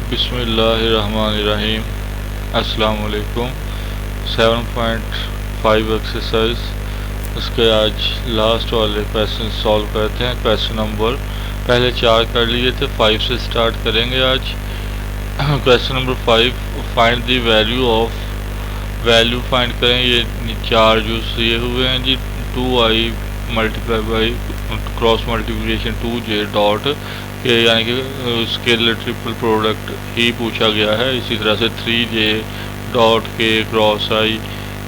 बिस्मिल्लाहिर्रहमानिर्रहीम। अस्सलाम वालेकुम। 7.5 एक्सरसाइज, इसके आज लास्ट वाले क्वेश्चन सॉल्व करते हैं। क्वेश्चन नंबर पहले 4 कर लिए थे, 5 से स्टार्ट करेंगे आज। Question number 5, find the value of, value find करें। ये 4 जो दिए हुए हैं जी, 2i multiply by cross multiplication 2j dot के, यानी कि स्केलर ट्रिपल प्रोडक्ट ही पूछा गया है। इसी तरह से 3j डॉट के क्रॉस i,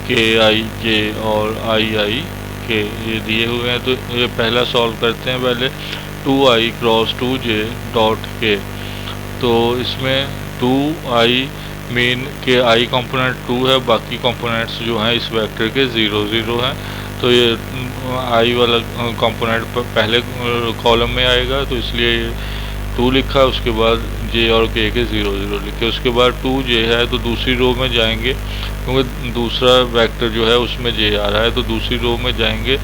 के आई जे और आई के ये दिए हुए हैं। तो ये पहला सॉल्व करते हैं पहले। 2i क्रॉस 2j डॉट के, तो इसमें 2i मीन के i कंपोनेंट 2 है, बाकी कंपोनेंट्स जो हैं इस वेक्टर के 0 0 हैं। तो ये i वाला कंपोनेंट पहले कॉलम में आएगा, तो इसलिए ये 2 लिखा। उसके बाद j और k के 0 0 लिखे। उसके बाद 2j है तो दूसरी रो में जाएंगे, क्योंकि दूसरा वेक्टर जो है उसमें j आ रहा है, तो दूसरी रो में जाएंगे।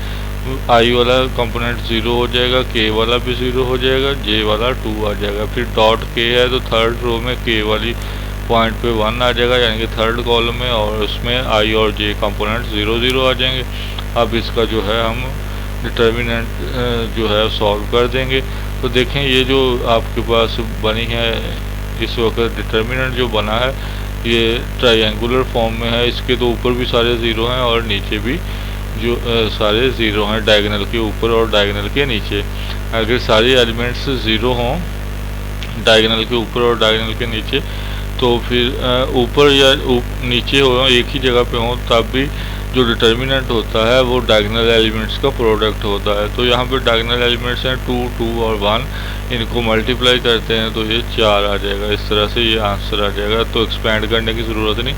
i वाला कंपोनेंट 0 हो जाएगा, k वाला भी 0 हो जाएगा, j वाला 2 आ जाएगा। फिर डॉट k है तो थर्ड रो में k वाली पॉइंट पे 1 आ जाएगा, यानी कि थर्ड कॉलम में, और उसमें i और j कंपोनेंट 0 0 आ जाएंगे। अब इसका जो है हम डिटर्मिनेंट जो है सॉल्व कर देंगे। तो देखें ये जो आपके पास बनी है इस वक्त डिटर्मिनेंट जो बना है ये ट्रायंगुलर फॉर्म में है। इसके तो ऊपर भी सारे 0 हैं और नीचे भी जो सारे 0 हैं, डायगोनल के ऊपर और डायगोनल के नीचे। अगर सारे एलिमेंट्स 0 हों डायगोनल के ऊपर और डायगोनल के नीचे, तो फिर ऊपर या नीचे हो, एक ही जगह पे हो, तब भी जो डिटर्मिनेंट होता है वो डायगोनल एलिमेंट्स का प्रोडक्ट होता है। तो यहाँ पे डायगोनल एलिमेंट्स हैं 2 2 और 1, इनको मल्टीप्लाई करते हैं तो ये 4 आ जाएगा। इस तरह से ये आंसर आ जाएगा। तो एक्सपेंड करने की ज़रूरत नहीं,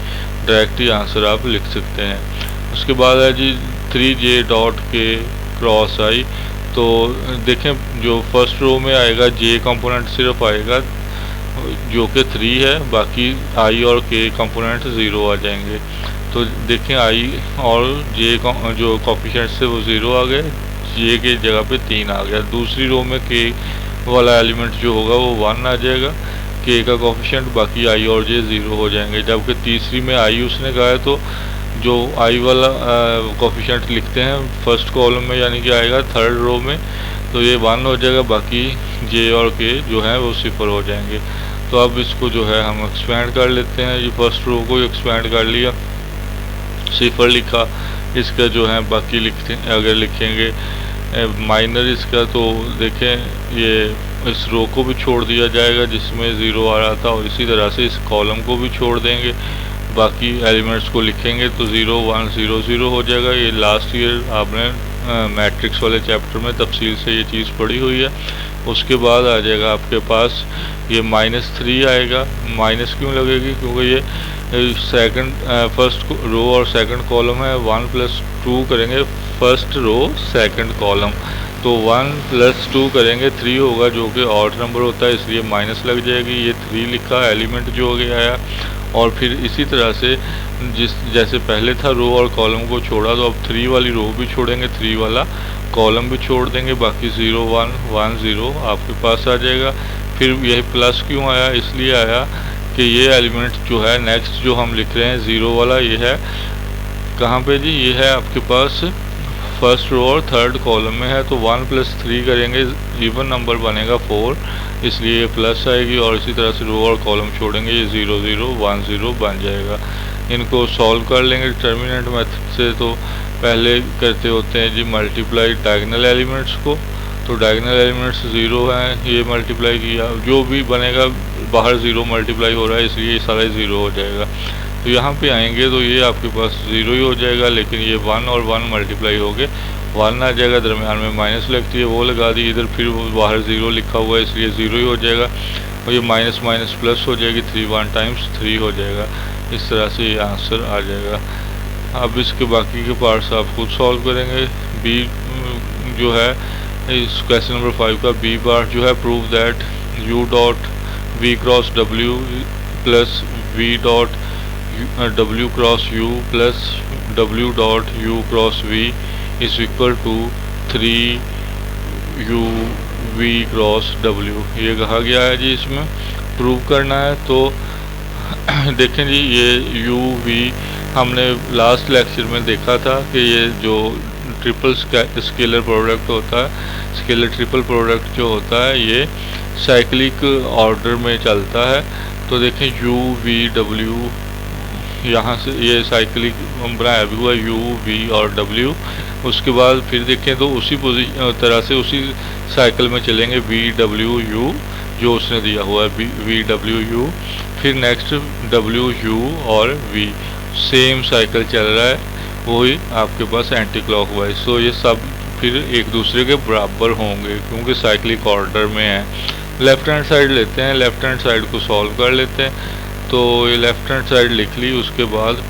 डायरेक्ट ही आंसर आप लिख सकते हैं। उसके बाद है जी 3j डॉट के क्रॉस i। तो देखें जो फर्स्ट रो में आएगा j कंपोनेंट सिर्फ आएगा जो कि 3 है, बाकी i और k कंपोनेंट 0 आ जाएंगे। तो देखें i और j जो कोफिशिएंट से वो 0 आ गए, j के जगह पे 3 आ गया। दूसरी रो में k वाला एलिमेंट जो होगा वो 1 आ जाएगा, k का कोफिशिएंट, बाकी i और j 0 हो जाएंगे। जबकि तीसरी में i उसने कहा है, तो जो i वाला कोफिशिएंट लिखते हैं फर्स्ट कॉलम में, यानी कि आएगा थर्ड रो में, तो ये 1 हो जाएगा, बाकी j और k जो है वो 0 हो जाएंगे। तो अब इसको जो है हम एक्सपेंड कर लेते हैं। ये फर्स्ट रो को एक्सपेंड कर लिया, 0 लिखा। इसका जो है बाकी लिखते अगर लिखेंगे माइनर इसका, तो देखें ये इस रो को भी छोड़ दिया जाएगा जिसमें 0 आ रहा था, और इसी तरह से इस कॉलम को भी छोड़ देंगे। बाकी एलिमेंट्स को लिखेंगे तो 0 1 0 0 हो जाएगा। ये लास्ट ईयर आपने मैट्रिक्स वाले चैप्टर में तफसील से ये चीज़ पढ़ी हुई है। उसके बाद आ जाएगा आपके पास ये -3 आएगा। माइनस क्यों लगेगी? क्योंकि ये सेकंड फर्स्ट रो और सेकंड कॉलम है। 1 + 2 करेंगे फर्स्ट रो सेकंड कॉलम, तो 1 + 2 करेंगे 3 होगा, जो कि ऑड नंबर होता है, इसलिए माइनस लग जाएगी। ये 3 लिखा एलिमेंट जो हो गया आया। और फिर इसी तरह से जैसे पहले था रो और कॉलम को छोड़ा, तो अब 3 वाली रो भी छोड़ेंगे, 3 वाला कॉलम भी छोड़ देंगे, बाकी 0 1 1 0 आपके पास आ जाएगा। फिर यह प्लस क्यों आया? इसलिए आया कि ये एलिमेंट जो है नेक्स्ट जो हम लिख रहे हैं 0 वाला, ये है कहाँ पे जी? ये है आपके पास फर्स्ट रो और थर्ड कॉलम में है। तो 1 + 3 करेंगे, इवन नंबर बनेगा 4, इसलिए ये प्लस आएगी। और इसी तरह से रो और कॉलम छोड़ेंगे, ये 0 0 1 0 बन जाएगा। इनको सॉल्व कर लेंगे डिटर्मिनेंट मेथड से। तो पहले करते होते हैं जी मल्टीप्लाई डायगोनल एलिमेंट्स को। तो डायगोनल एलिमेंट्स 0 हैं, ये मल्टीप्लाई किया, जो भी बनेगा बाहर 0 मल्टीप्लाई हो रहा है, इसलिए ये सारा 0 हो जाएगा। तो यहाँ पे आएंगे तो ये आपके पास 0 ही हो जाएगा, लेकिन ये 1 और 1 मल्टीप्लाई हो गए, 1 आ जाएगा, दरमियान में माइनस लगती है वो लगा दी इधर, फिर वो बाहर 0 लिखा हुआ है इसलिए 0 ही हो जाएगा। और ये माइनस माइनस प्लस हो जाएगी, 3 1 टाइम्स 3 हो जाएगा। इस तरह से ये आंसर आ जाएगा। अब इसके बाकी के पार्ट्स आप खुद सॉल्व करेंगे। बी जो है इस क्वेश्चन नंबर 5 का बी पार्ट जो है, prove that u dot v cross w plus v dot w cross u plus w dot u cross v is equal to 3 u v cross w, ये कहा गया है जी इसमें। प्रूव करना है। तो देखें जी, ये यू वी हमने लास्ट लेक्चर में देखा था कि ये जो ट्रिपल स्केलर प्रोडक्ट होता है, स्केलर ट्रिपल प्रोडक्ट जो होता है, ये साइक्लिक ऑर्डर में चलता है। तो देखें यू वी डब्ल्यू, यहाँ से ये साइक्लिक बनाया भी हुआ यू वी और डब्ल्यू। उसके बाद फिर देखें तो उसी तरह से उसी साइकिल में चलेंगे वी डब्ल्यू यू जो उसने दिया हुआ है, वी डब्ल्यू यू, फिर नेक्स्ट डब्ल्यू यू और वी, सेम साइकिल चल रहा है, वही आपके पास एंटी क्लॉकवाइज। तो ये सब फिर एक दूसरे के बराबर होंगे क्योंकि साइक्लिक ऑर्डर में है। लेफ्ट हैंड साइड लेते हैं, लेफ्ट हैंड साइड को सॉल्व कर लेते हैं। तो ये लेफ्ट हैंड साइड लिख ली, उसके बाद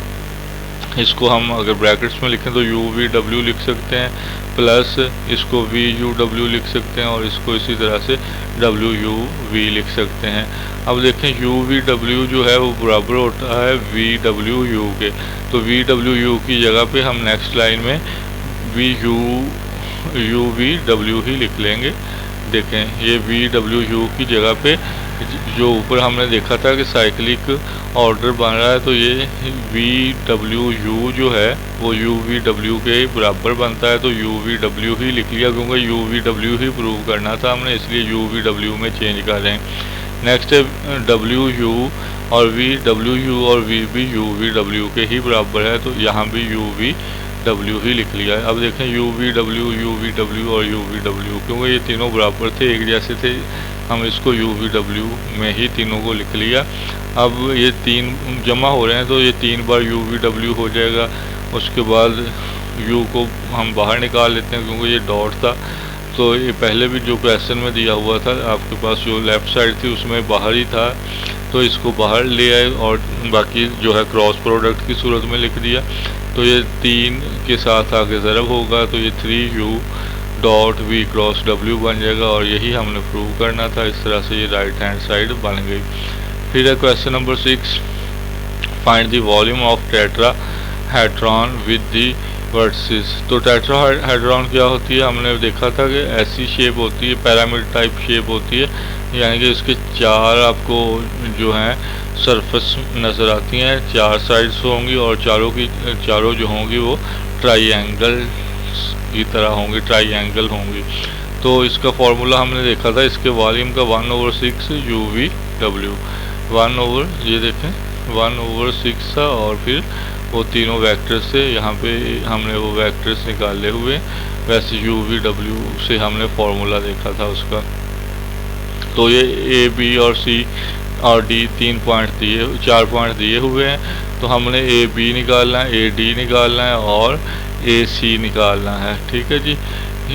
इसको हम अगर ब्रैकेट्स में लिखें तो यू वी डब्ल्यू लिख सकते हैं, प्लस इसको वी यू डब्ल्यू लिख सकते हैं और इसको इसी तरह से डब्ल्यू यू वी लिख सकते हैं। अब देखें यू वी डब्ल्यू जो है वो बराबर होता है वी डब्ल्यू यू के। तो वी डब्ल्यू यू की जगह पे हम नेक्स्ट लाइन में वी यू वी डब्ल्यू ही लिख लेंगे। देखें ये वी डब्ल्यू यू की जगह पे जो ऊपर हमने देखा था कि साइक्लिक ऑर्डर बन रहा है, तो ये वी डब्ल्यू यू जो है वो यू वी डब्ल्यू के बराबर बनता है। तो यू वी डब्ल्यू ही लिख लिया क्योंकि you V W he prove करना था हमने, इसलिए यू वी डब्ल्यू में चेंज कर रहे हैं। नेक्स्ट है डब्ल्यू यू और वी डब्ल्यू यू और वी भी यू वी डब्ल्यू के ही बराबर है, तो यहाँ भी यू वी डब्ल्यू ही लिख लिया है। अब देखें यू वी डब्ल्यू और यू वी डब्ल्यू, क्योंकि ये तीनों बराबर थे, एक जैसे थे, हम इसको यू वी डब्ल्यू में ही तीनों को लिख लिया। अब ये तीन जमा हो रहे हैं तो ये 3 बार यू वी डब्ल्यू हो जाएगा। उसके बाद यू को हम बाहर निकाल लेते हैं क्योंकि ये डॉट था, तो ये पहले भी जो क्वेश्चन में दिया हुआ था आपके पास जो लेफ़्ट साइड थी उसमें बाहर ही था, तो इसको बाहर ले आए और बाकी जो है क्रॉस प्रोडक्ट की सूरत में लिख दिया। तो ये 3 के साथ आगे ज़रब होगा, तो ये 3u dot we cross W बन जाएगा और यही हमने प्रूव करना था। इस तरह से ये राइट हैंड साइड बन गई। फिर है question number 6, find the volume of tetrahedron with the vertices. तो टेट्राहेड्रॉन क्या होती है, हमने देखा था कि ऐसी शेप होती है, पिरामिड टाइप शेप होती है, यानी कि इसके 4 आपको जो हैं सरफेस नज़र आती हैं, 4 साइड्स होंगी और चारों जो होंगी वो ट्राइएंगल की तरह होंगी, ट्राइएंगल होंगी। तो इसका फॉर्मूला हमने देखा था, इसके वॉल्यूम का 1/6 यू वी डब्ल्यू, 1/, ये देखें 1/6 था और फिर वो तीनों वेक्टर्स से यहाँ पे हमने वो वेक्टर्स निकाले हुए, वैसे यू वी डब्ल्यू से हमने फॉर्मूला देखा था उसका। तो ये ए बी और सी और डी 4 पॉइंट दिए हुए हैं, तो हमने ए बी निकालना है, ए डी निकालना है और ए सी निकालना है। ठीक है जी,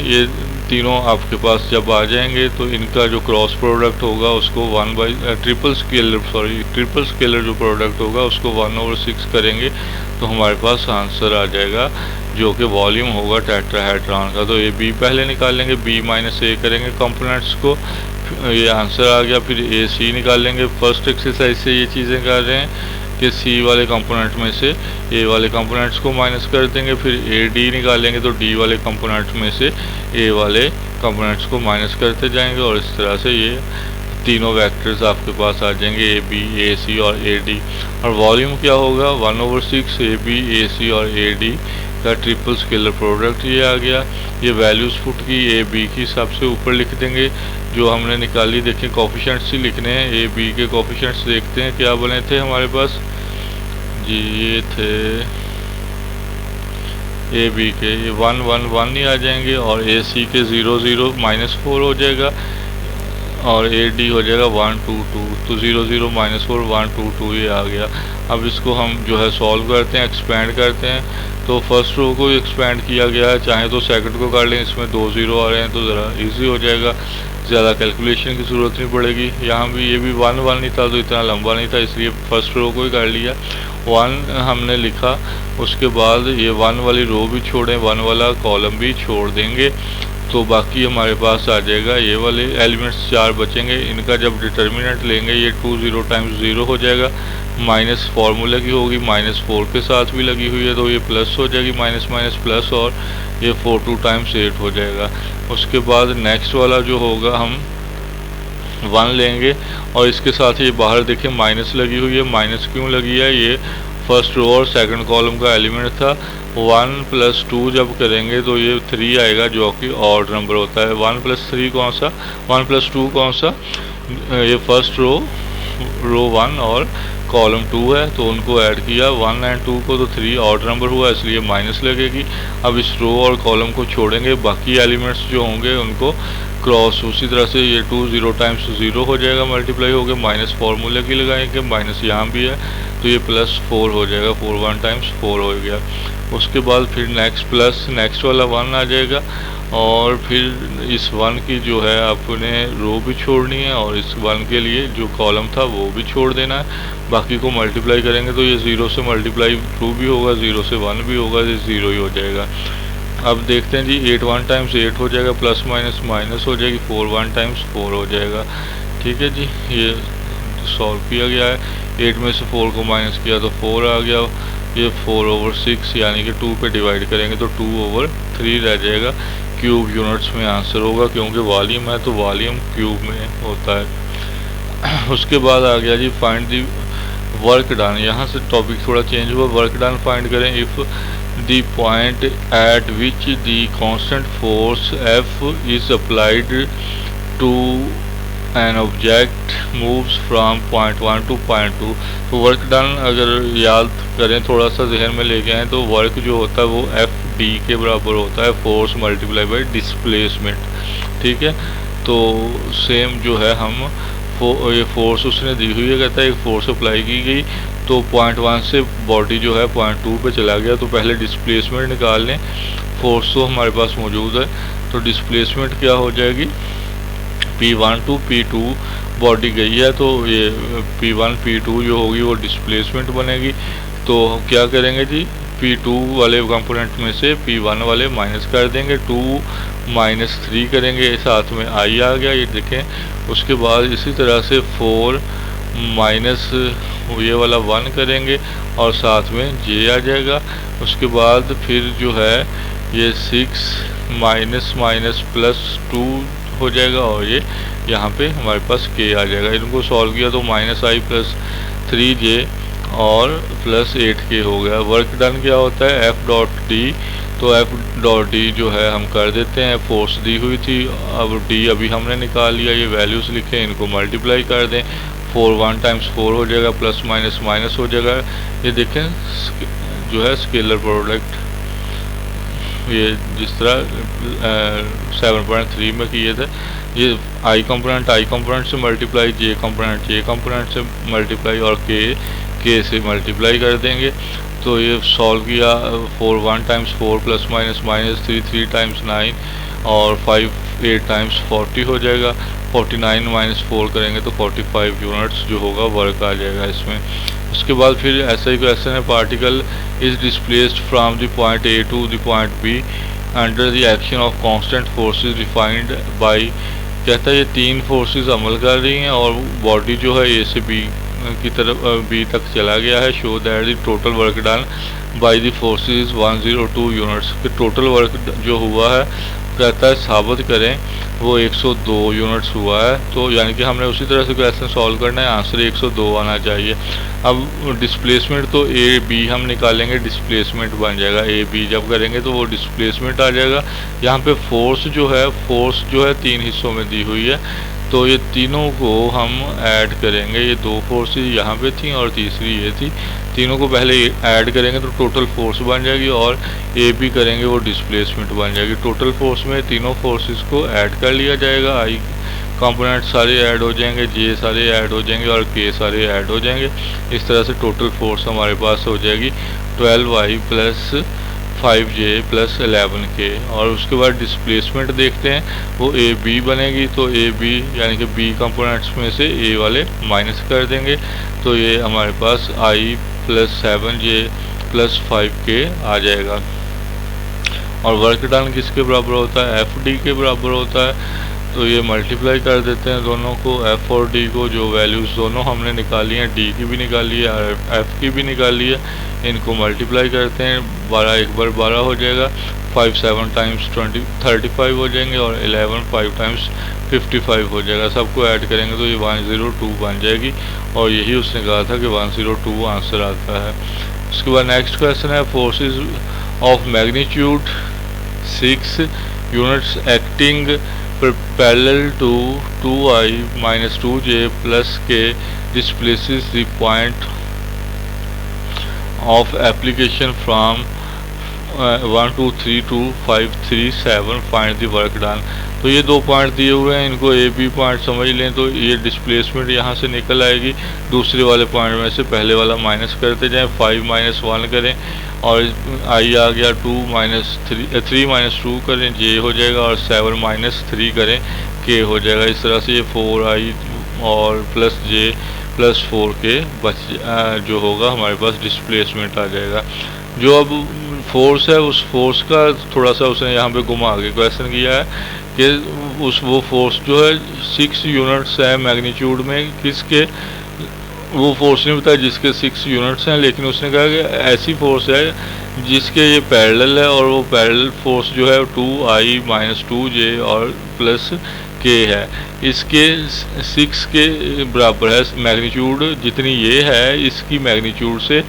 ये तीनों आपके पास जब आ जाएंगे तो इनका जो क्रॉस प्रोडक्ट होगा उसको ट्रिपल स्केलर जो प्रोडक्ट होगा उसको 1/6 करेंगे तो हमारे पास आंसर आ जाएगा जो कि वॉल्यूम होगा टेट्राहेड्रॉन का। तो ए बी पहले निकालेंगे, बी माइनस ए करेंगे कंपोनेंट्स को, ये आंसर आ गया। फिर ए सी निकालेंगे, फर्स्ट एक्सरसाइज से ये चीज़ें कर रहे हैं कि सी वाले कंपोनेंट में से ए वाले कंपोनेंट्स को माइनस कर देंगे, फिर ए डी निकालेंगे तो डी वाले कंपोनेंट में से ए वाले कंपोनेंट्स को माइनस करते जाएंगे और इस तरह से ये तीनों वेक्टर्स आपके पास आ जाएंगे, ए बी ए सी और ए डी। और वॉल्यूम क्या होगा, 1/6 ए बी ए सी और ए डी का ट्रिपल स्केलर प्रोडक्ट ये आ गया। ये वैल्यूज़ पुट की ए बी की सबसे ऊपर लिख देंगे जो हमने निकाली। देखें कोफिशिएंट्स ही लिखने हैं, ए बी के कोफिशिएंट्स देखते हैं क्या बने थे हमारे पास जी, ये थे ए बी के 1 1 1 ही आ जाएंगे और ए सी के 0 0 -4 हो जाएगा और ए डी हो जाएगा 1 2 2, तो 0 0 -4 1 2 2 ये आ गया। अब इसको हम जो है सॉल्व करते हैं, एक्सपेंड करते हैं। तो फर्स्ट रो को एक्सपेंड किया गया है, चाहे तो सेकंड को कर लें, इसमें 2 0 आ रहे हैं तो ज़रा इजी हो जाएगा, ज़्यादा कैलकुलेशन की ज़रूरत नहीं पड़ेगी। यहाँ भी ये भी 1 1 नहीं था तो इतना लंबा नहीं था, इसलिए फर्स्ट रो को ही कर लिया, 1 हमने लिखा। उसके बाद ये 1 वाली रो भी छोड़ें, 1 वाला कॉलम भी छोड़ देंगे, तो बाकी हमारे पास आ जाएगा ये वाले एलिमेंट्स 4 बचेंगे। इनका जब डिटर्मिनेंट लेंगे ये 2 0 टाइम्स 0 हो जाएगा, माइनस फार्मूला की होगी, -4 के साथ भी लगी हुई है तो ये प्लस हो जाएगी, माइनस माइनस प्लस, और ये 4 2 टाइम्स 8 हो जाएगा। उसके बाद नेक्स्ट वाला जो होगा हम 1 लेंगे और इसके साथ ये बाहर देखिए माइनस लगी हुई है। माइनस क्यों लगी है? ये फर्स्ट रो और सेकंड कॉलम का एलिमेंट था। 1 + 2 जब करेंगे तो ये 3 आएगा, जो कि ऑड नंबर होता है। 1 + 3 कौन सा? 1 + 2 कौन सा? ये फर्स्ट रो 1 और कॉलम 2 है, तो उनको ऐड किया 1 और 2 को, तो 3 ऑड नंबर हुआ, इसलिए माइनस लगेगी। अब इस रो और कॉलम को छोड़ेंगे, बाकी एलिमेंट्स जो होंगे उनको क्रॉस उसी तरह से ये 2 0 टाइम्स 0 हो जाएगा, मल्टीप्लाई हो गया। माइनस फार्मूले की लगाएंगे, माइनस यहाँ भी है तो ये +4 हो जाएगा। 4 1 टाइम्स 4 हो गया। उसके बाद फिर नेक्स्ट वाला 1 आ जाएगा और फिर इस 1 की जो है आपने रो भी छोड़नी है और इस 1 के लिए जो कॉलम था वो भी छोड़ देना है। बाकी को मल्टीप्लाई करेंगे तो ये 0 से मल्टीप्लाई 2 भी होगा, 0 से 1 भी होगा, ये 0 ही हो जाएगा। अब देखते हैं जी, 8 1 टाइम्स 8 हो जाएगा, प्लस माइनस माइनस हो जाएगी, 4 1 टाइम्स 4 हो जाएगा। ठीक है जी, ये सॉल्व किया गया है। 8 में से 4 को माइनस किया तो 4 आ गया। ये 4/6 यानी कि 2 पे डिवाइड करेंगे तो 2/3 रह जाएगा। क्यूब यूनिट्स में आंसर होगा, क्योंकि वॉल्यूम है तो वॉल्यूम क्यूब में होता है। उसके बाद आ गया G find the work done. यहाँ से टॉपिक थोड़ा चेंज हुआ। वर्क डन फाइंड करें if the point at which the constant force F is applied to an object moves from point 1 to point 2। तो वर्क डन अगर याद करें, थोड़ा सा जहन में लेके आए, तो वर्क जो होता है वो FD के बराबर होता है, फोर्स मल्टीप्लाई बाई डिस्प्लेसमेंट। ठीक है, तो सेम जो है हम ये फोर्स उसने दी हुई है, कहता है एक फोर्स अप्लाई की गई तो पॉइंट 1 से बॉडी जो है पॉइंट 2 पे चला गया, तो पहले डिस्प्लेसमेंट निकाल लें। फोर्स तो हमारे पास मौजूद है, तो डिस्प्लेसमेंट क्या हो जाएगी? P1 टू P2 बॉडी गई है, तो ये P1 P2 जो होगी वो डिस्प्लेसमेंट बनेगी। तो क्या करेंगे जी, P2 वाले कंपोनेंट में से P1 वाले माइनस कर देंगे, 2 - 3 करेंगे, साथ में I आ गया, ये देखें। उसके बाद इसी तरह से 4 माइनस ये वाला 1 करेंगे और साथ में J आ जाएगा। उसके बाद फिर जो है ये 6 माइनस माइनस +2 हो जाएगा और ये यहाँ पे हमारे पास K आ जाएगा। इनको सॉल्व किया तो -I + 3J और +8K हो गया। वर्क डन क्या होता है? F.D। तो F.D जो है हम कर देते हैं, फोर्स दी हुई थी, अब D अभी हमने निकाल लिया, ये वैल्यूज़ लिखे, इनको मल्टीप्लाई कर दें। 4 1 टाइम्स 4 हो जाएगा, प्लस माइनस माइनस हो जाएगा। ये देखें जो है स्केलर प्रोडक्ट, ये जिस तरह 7.3 में किए थे, ये I कंपोनेंट से मल्टीप्लाई, J कंपोनेंट से मल्टीप्लाई और K से मल्टीप्लाई कर देंगे। तो ये सॉल्व किया, 4 1 times 4 plus minus minus 3 3 times 9 और 5 8 टाइम्स 40 हो जाएगा। 49 - 4 करेंगे तो 45 यूनिट्स जो होगा वर्क आ जाएगा इसमें। उसके बाद फिर ऐसा ही क्वेश्चन है, particle is displaced from the point A to the point B under the action of constant forces defined by. कहता है ये 3 फोर्सेस अमल कर रही हैं और बॉडी जो है A से B की तरफ B तक चला गया है। Show that the total work done by the forces 102 units. कि टोटल वर्क जो हुआ है, कहता है साबित करें वो 102 यूनिट्स हुआ है। तो यानी कि हमने उसी तरह से क्वेश्चन सॉल्व करना है, आंसर 102 आना चाहिए। अब डिस्प्लेसमेंट तो A B हम निकालेंगे, डिस्प्लेसमेंट बन जाएगा। A B जब करेंगे तो वो डिस्प्लेसमेंट आ जाएगा। यहाँ पे फोर्स जो है 3 हिस्सों में दी हुई है, तो ये तीनों को हम ऐड करेंगे। ये 2 फोर्सेस यहाँ पे थी और तीसरी ये थी, तीनों को पहले ऐड करेंगे तो टोटल फोर्स बन जाएगी और A B करेंगे वो डिस्प्लेसमेंट बन जाएगी। टोटल फोर्स में तीनों फोर्सेस को ऐड कर लिया जाएगा। I कंपोनेंट सारे ऐड हो जाएंगे, J सारे ऐड हो जाएंगे और K सारे ऐड हो जाएंगे। इस तरह से टोटल फोर्स हमारे पास हो जाएगी 12I + 5J + 11K। और उसके बाद डिस्प्लेसमेंट देखते हैं, वो A B बनेगी। तो A B यानी कि B कंपोनेंट्स में से A वाले माइनस कर देंगे, तो ये हमारे पास I + 7J + 5K आ जाएगा। और वर्क डन किसके बराबर होता है? FD के बराबर होता है। तो ये मल्टीप्लाई कर देते हैं दोनों को, F और D को, जो वैल्यूज़ दोनों हमने निकाली हैं, D की भी निकाली है और F की भी निकाली है, इनको मल्टीप्लाई करते हैं। 12 1 बार 12 हो जाएगा, 5 7 टाइम्स 35 हो जाएंगे और 11 5 टाइम्स 55 हो जाएगा। सबको ऐड करेंगे तो ये 102 बन जाएगी और यही उसने कहा था कि 102 आंसर आता है। उसके बाद नेक्स्ट क्वेश्चन है forces of magnitude 6 units acting parallel to 2i minus 2j plus k displaces the point of application from 1 2 3 2 5 3 7 find the work done. तो ये दो पॉइंट दिए हुए हैं, इनको ए बी पॉइंट समझ लें तो ये डिस्प्लेसमेंट यहाँ से निकल आएगी। दूसरे वाले पॉइंट में से पहले वाला माइनस करते जाएं, 5 - 1 करें और आई आ गया 2 - 3 - 2 करें जे हो जाएगा और 7 - 3 करें के हो जाएगा। इस तरह से ये 4i और प्लस जे प्लस 4k जो होगा हमारे पास डिस्प्लेसमेंट आ जाएगा। जो अब फोर्स है उस फोर्स का थोड़ा सा उसने यहाँ पे घुमा के क्वेश्चन किया है कि वो फोर्स जो है 6 यूनिट्स है मैग्नीट्यूड में, किसके वो फोर्स नहीं बताया जिसके 6 यूनिट्स हैं, लेकिन उसने कहा कि ऐसी फोर्स है जिसके ये पैरेलल है और वो पैरेलल फोर्स जो है 2i - 2j और प्लस k है। इसके 6 के बराबर है मैग्नीट्यूड, जितनी ये है इसकी मैग्नीट्यूड से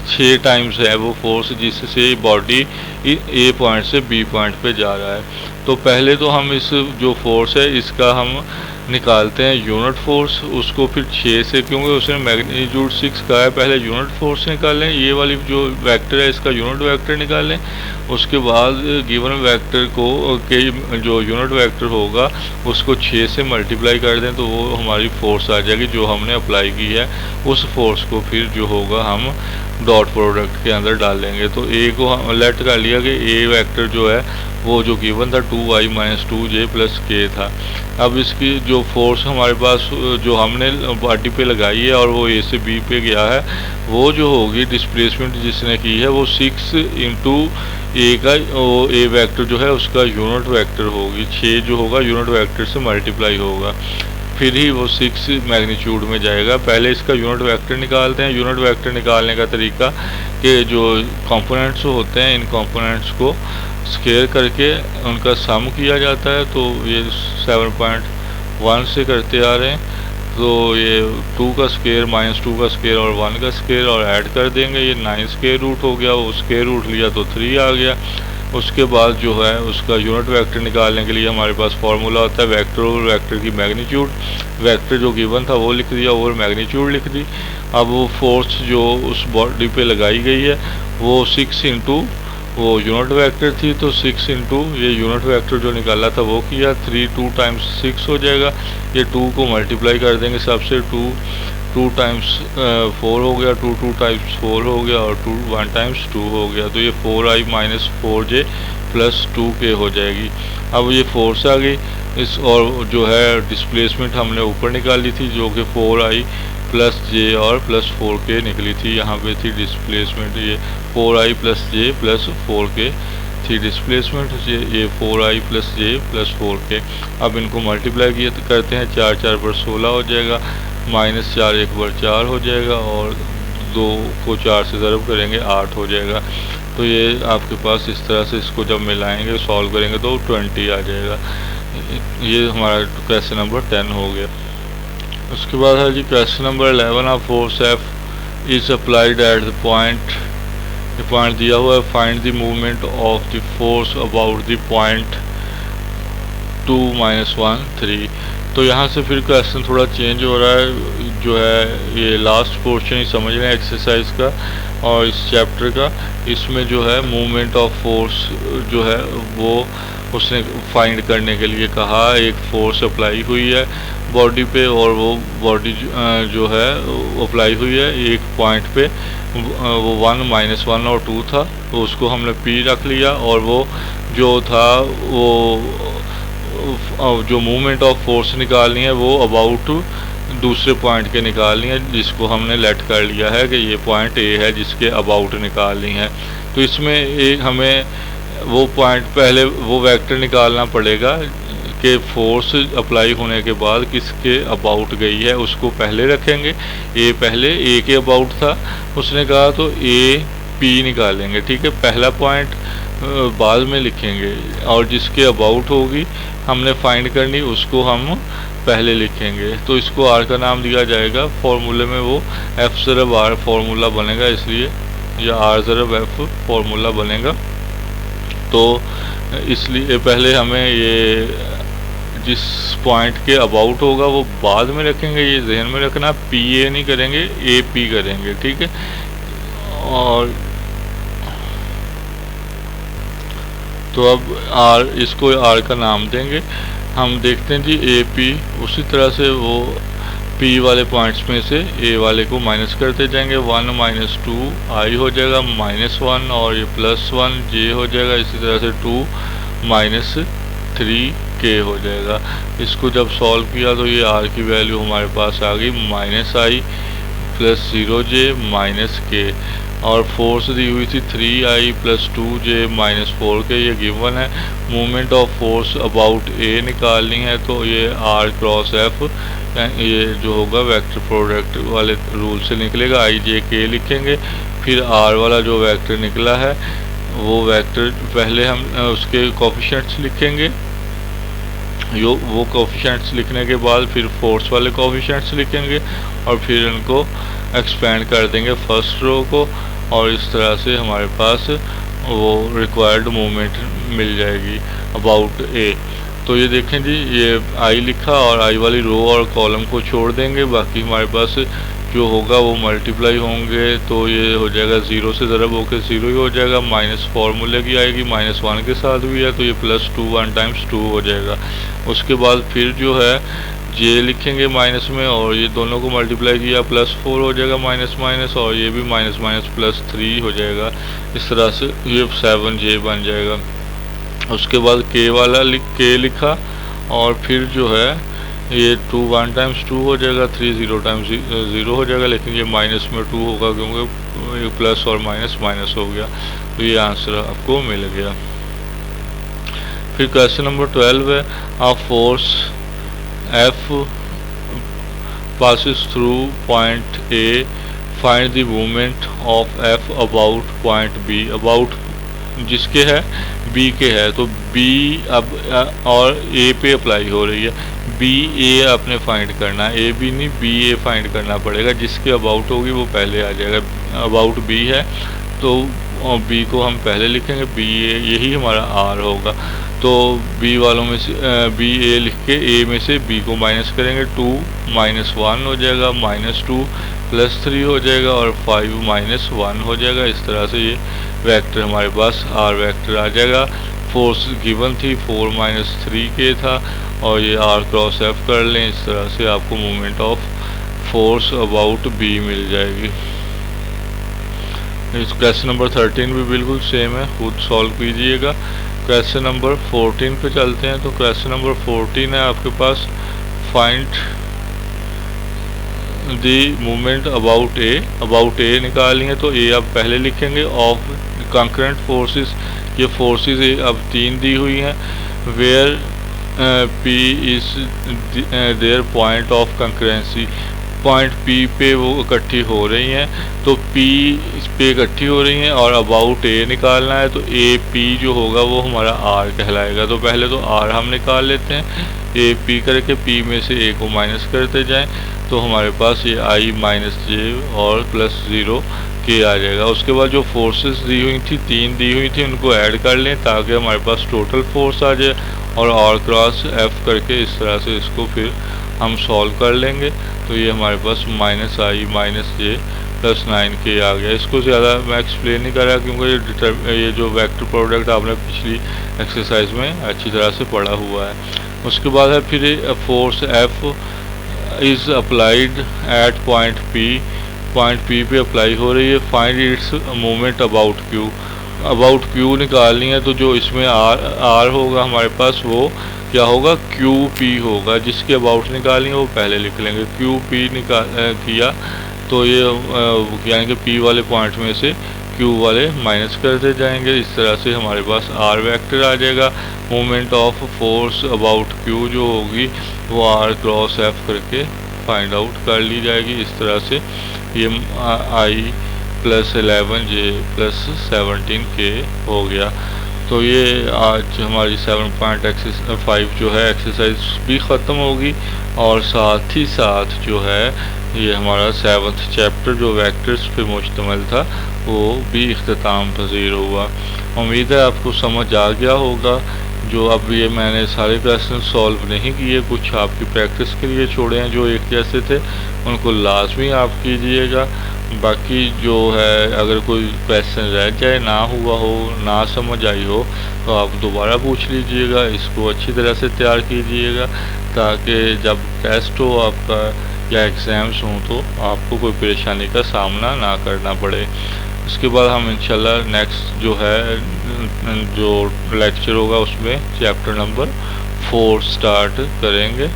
6 टाइम्स है वो फोर्स जिससे बॉडी ए पॉइंट से बी पॉइंट पे जा रहा है। तो पहले तो हम इस जो फोर्स है इसका हम निकालते हैं यूनिट फोर्स, उसको फिर 6 से, क्योंकि उसने मैग्नीट्यूड 6 का है, पहले यूनिट फोर्स निकालें, ये वाली जो वेक्टर है इसका यूनिट वेक्टर निकालें। उसके बाद गिवन वेक्टर को के जो यूनिट वेक्टर होगा उसको 6 से मल्टीप्लाई कर दें तो वो हमारी फोर्स आ जाएगी जो हमने अप्लाई की है। उस फोर्स को फिर जो होगा हम डॉट प्रोडक्ट के अंदर डालेंगे। तो ए को हम लेट कर लिया कि ए वेक्टर जो है वो जो गिवन था 2i - 2j + k था। अब इसकी जो फोर्स हमारे पास जो हमने बॉडी पे लगाई है और वो ए से बी पे गया है, वो जो होगी डिस्प्लेसमेंट जिसने की है वो 6 × ए का वो ए वेक्टर जो है उसका यूनिट वेक्टर होगी, 6 जो होगा यूनिट वेक्टर से मल्टीप्लाई होगा, फिर ही वो 6 मैग्नीट्यूड में जाएगा। पहले इसका यूनिट वेक्टर निकालते हैं। यूनिट वेक्टर निकालने का तरीका कि जो कंपोनेंट्स होते हैं इन कंपोनेंट्स को स्क्वायर करके उनका सम किया जाता है। तो ये 7.1 से करते आ रहे हैं, तो ये 2 का स्क्वायर - 2 का स्क्वायर और 1 का स्क्वायर और ऐड कर देंगे, ये 9 स्क्वायर रूट हो गया, वो स्क्वायर रूट लिया तो 3 आ गया। उसके बाद जो है उसका यूनिट वेक्टर निकालने के लिए हमारे पास फार्मूला होता है वेक्टर और वेक्टर की मैग्नीट्यूड। वेक्टर जो गिवन था वो लिख दिया और मैग्नीट्यूड लिख दी। अब वो फोर्स जो उस बॉडी पे लगाई गई है वो 6 × वो यूनिट वेक्टर थी, तो 6 × ये यूनिट वेक्टर जो निकाला था वो किया, 3 2 टाइम्स 6 हो जाएगा। ये 2 को मल्टीप्लाई कर देंगे सबसे, 2 टाइम्स 4 हो गया, 2 टाइम्स 4 हो गया और 1 टाइम्स 2 हो गया। तो ये 4i - 4j + 2k हो जाएगी। अब ये फोर्स आ गई इस, और जो है डिस्प्लेसमेंट हमने ऊपर निकाली थी जो कि 4i + j और +4k निकली थी। यहाँ पे थी डिस्प्लेसमेंट, ये 4i + j + 4k थी डिस्प्लेसमेंट, ये 4i + j + 4k। अब इनको मल्टीप्लाई करते हैं, 4 4 पर 16 हो जाएगा, -4 1 पर 4 हो जाएगा और 2 को 4 से ज़रब करेंगे 8 हो जाएगा। तो ये आपके पास इस तरह से इसको जब मिलाएंगे सॉल्व करेंगे तो 20 आ जाएगा। ये हमारा क्वेश्चन नंबर 10 हो गया। उसके बाद है जी question number 11, of force F is applied at the point, ये पॉइंट दिया हुआ है, find the movement of the force about the point 2 - 1 3। तो यहाँ से फिर क्वेश्चन थोड़ा चेंज हो रहा है, जो है ये लास्ट पोर्शन ही समझ रहे हैं एक्सरसाइज का और इस चैप्टर का। इसमें जो है मूवमेंट ऑफ फोर्स जो है वो उसने फाइंड करने के लिए कहा। एक फोर्स अप्लाई हुई है बॉडी पे और वो बॉडी जो है अप्लाई हुई है एक पॉइंट पे, वो 1 - 1 और 2 था, तो उसको हमने P रख लिया और वो जो था वो जो मूवमेंट ऑफ फोर्स निकालनी है वो अबाउट दूसरे पॉइंट के निकालनी है, जिसको हमने लेट कर लिया है कि ये पॉइंट ए है जिसके अबाउट निकालनी है। तो इसमें एक हमें वो पॉइंट पहले वो वेक्टर निकालना पड़ेगा कि फोर्स अप्लाई होने के बाद किसके अबाउट गई है, उसको पहले रखेंगे। ए पहले ए के अबाउट था उसने कहा, तो ए पी निकालेंगे, ठीक है। पहला पॉइंट बाद में लिखेंगे, और जिसके अबाउट होगी हमने फाइंड करनी उसको हम पहले लिखेंगे। तो इसको आर का नाम दिया जाएगा। फॉर्मूले में वो एफ ज़रब आर फॉर्मूला बनेगा, इसलिए या आर ज़रब एफ फॉर्मूला बनेगा। तो इसलिए पहले हमें ये जिस पॉइंट के अबाउट होगा वो बाद में रखेंगे, ये जहन में रखना। पी ए नहीं करेंगे, ए पी करेंगे, ठीक है। और तो अब आर, इसको आर का नाम देंगे। हम देखते हैं जी ए पी, उसी तरह से वो पी वाले पॉइंट्स में से ए वाले को माइनस करते जाएंगे। 1 माइनस 2 आई हो जाएगा -1, और ये +1 जे हो जाएगा। इसी तरह से 2 माइनस 3 के हो जाएगा। इसको जब सॉल्व किया तो ये आर की वैल्यू हमारे पास आ गई -i + 0j -k, और फोर्स दी हुई थी 3i + 2j -4k, ये गिवन है। Movement of force about A निकालनी है, तो ये r क्रॉस f, ये जो होगा वेक्टर प्रोडक्ट वाले रूल से निकलेगा। i j k लिखेंगे, फिर r वाला जो वेक्टर निकला है वो वेक्टर पहले हम उसके कोफिशिएंट्स लिखेंगे। वो कोफिशिएंट्स लिखने के बाद फिर फोर्स वाले कोफिशिएंट्स लिखेंगे, और फिर इनको एक्सपेंड कर देंगे फर्स्ट रो को, और इस तरह से हमारे पास वो रिक्वायर्ड मूवमेंट मिल जाएगी अबाउट ए। तो ये देखें जी, ये आई लिखा और आई वाली रो और कॉलम को छोड़ देंगे, बाकी हमारे पास जो होगा वो मल्टीप्लाई होंगे। तो ये हो जाएगा 0 से ज़रब होकर 0 ही हो जाएगा। माइनस फार्मूले की आएगी, -1 के साथ भी है, तो ये +2 1 टाइम्स 2 हो जाएगा। उसके बाद फिर जो है जे लिखेंगे माइनस में, और ये दोनों को मल्टीप्लाई किया +4 हो जाएगा माइनस माइनस, और ये भी माइनस माइनस +3 हो जाएगा। इस तरह से ये 7j बन जाएगा। उसके बाद के वाला के लिखा, और फिर जो है ये 2 1 टाइम्स 2 हो जाएगा, 3 0 टाइम्स 0 हो जाएगा, लेकिन ये माइनस में 2 होगा क्योंकि ये प्लस और माइनस माइनस हो गया। तो ये आंसर आपको मिल गया। फिर क्वेश्चन नंबर 12 है, a force F passes through point A, find the movement of F about point B। about जिसके है B के है, तो B अब और A पे अप्लाई हो रही है। B A आपने फाइंड करना है, A B नहीं, B A फाइंड करना पड़ेगा। जिसके अबाउट होगी वो पहले आ जाएगा। अबाउट B है तो B को हम पहले लिखेंगे, B A यही हमारा R होगा। तो B वालों में से B A लिख के A में से B को माइनस करेंगे, 2 -1 हो जाएगा, -2 +3 हो जाएगा, और 5 -1 हो जाएगा। इस तरह से ये वेक्टर हमारे पास R वेक्टर आ जाएगा। फोर्स गिवन थी 4 -3 के था, और ये R क्रॉस F कर लें। इस तरह से आपको movement of force about B मिल जाएगी। इस क्वेश्चन नंबर 13 भी बिल्कुल सेम है, खुद सॉल्व कीजिएगा। क्वेश्चन नंबर 14 पे चलते हैं। तो क्वेश्चन नंबर 14 है आपके पास, find the movement about A. About A निकालनी है, तो ए आप पहले लिखेंगे। ऑफ कंकरेंट फोर्सेस, ये फोर्सेस अब 3 दी हुई हैं। Where P is their point of concurrency, point P पे वो इकट्ठी हो रही हैं, तो P इस पे इकट्ठी हो रही हैं, और अबाउट A निकालना है। तो ए पी जो होगा वो हमारा R कहलाएगा। तो पहले तो R हम निकाल लेते हैं, ए पी करके P में से A को माइनस करते जाएं, तो हमारे पास ये I -j और +0 के आ जाएगा। उसके बाद जो फोर्सेस दी हुई थी 3 दी हुई थी, उनको ऐड कर लें ताकि हमारे पास टोटल फोर्स आ जाए, और R क्रॉस F करके इस तरह से इसको फिर हम सॉल्व कर लेंगे। तो ये हमारे पास -i -j +9k आ गया। इसको ज़्यादा मैं एक्सप्लेन नहीं कर रहा क्योंकि ये जो वेक्टर प्रोडक्ट आपने पिछली एक्सरसाइज में अच्छी तरह से पढ़ा हुआ है। उसके बाद है फिर force F is applied at point P पे अप्लाई हो रही है। Find its movement about Q। About Q निकालनी है, तो जो इसमें R होगा हमारे पास वो क्या होगा, QP होगा। जिसके अबाउट निकालेंगे वो पहले लिख लेंगे। QP किया तो ये यानी कि P वाले पॉइंट में से Q वाले माइनस करते जाएंगे। इस तरह से हमारे पास R वेक्टर आ जाएगा। Moment of force about Q जो होगी वो R क्रॉस F करके फाइंड आउट कर ली जाएगी। इस तरह से ये I +11 J +17 K हो गया। तो ये आज हमारी 7.5 जो है एक्सरसाइज भी ख़त्म होगी और साथ ही साथ जो है ये हमारा 7th चैप्टर जो वेक्टर्स पे मुश्तमिल था वो भी इख्तिताम पज़ीर हुआ। उम्मीद है आपको समझ आ गया होगा। जो अब ये मैंने सारे क्वेश्चन सॉल्व नहीं किए, कुछ आपकी प्रैक्टिस के लिए छोड़े हैं जो एक जैसे थे, उनको लाजमी आप कीजिएगा। बाकी जो है अगर कोई क्वेश्चन रह जाए, ना हुआ हो, ना समझ आई हो, तो आप दोबारा पूछ लीजिएगा। इसको अच्छी तरह से तैयार कीजिएगा ताकि जब टेस्ट हो आपका या एग्ज़ाम्स हों तो आपको कोई परेशानी का सामना ना करना पड़े। उसके बाद हम इंशाल्लाह नेक्स्ट जो है जो लेक्चर होगा उसमें चैप्टर नंबर 4 स्टार्ट करेंगे।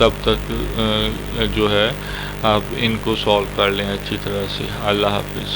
तब तक जो है आप इनको सॉल्व कर लें अच्छी तरह से। अल्लाह हाफिज़।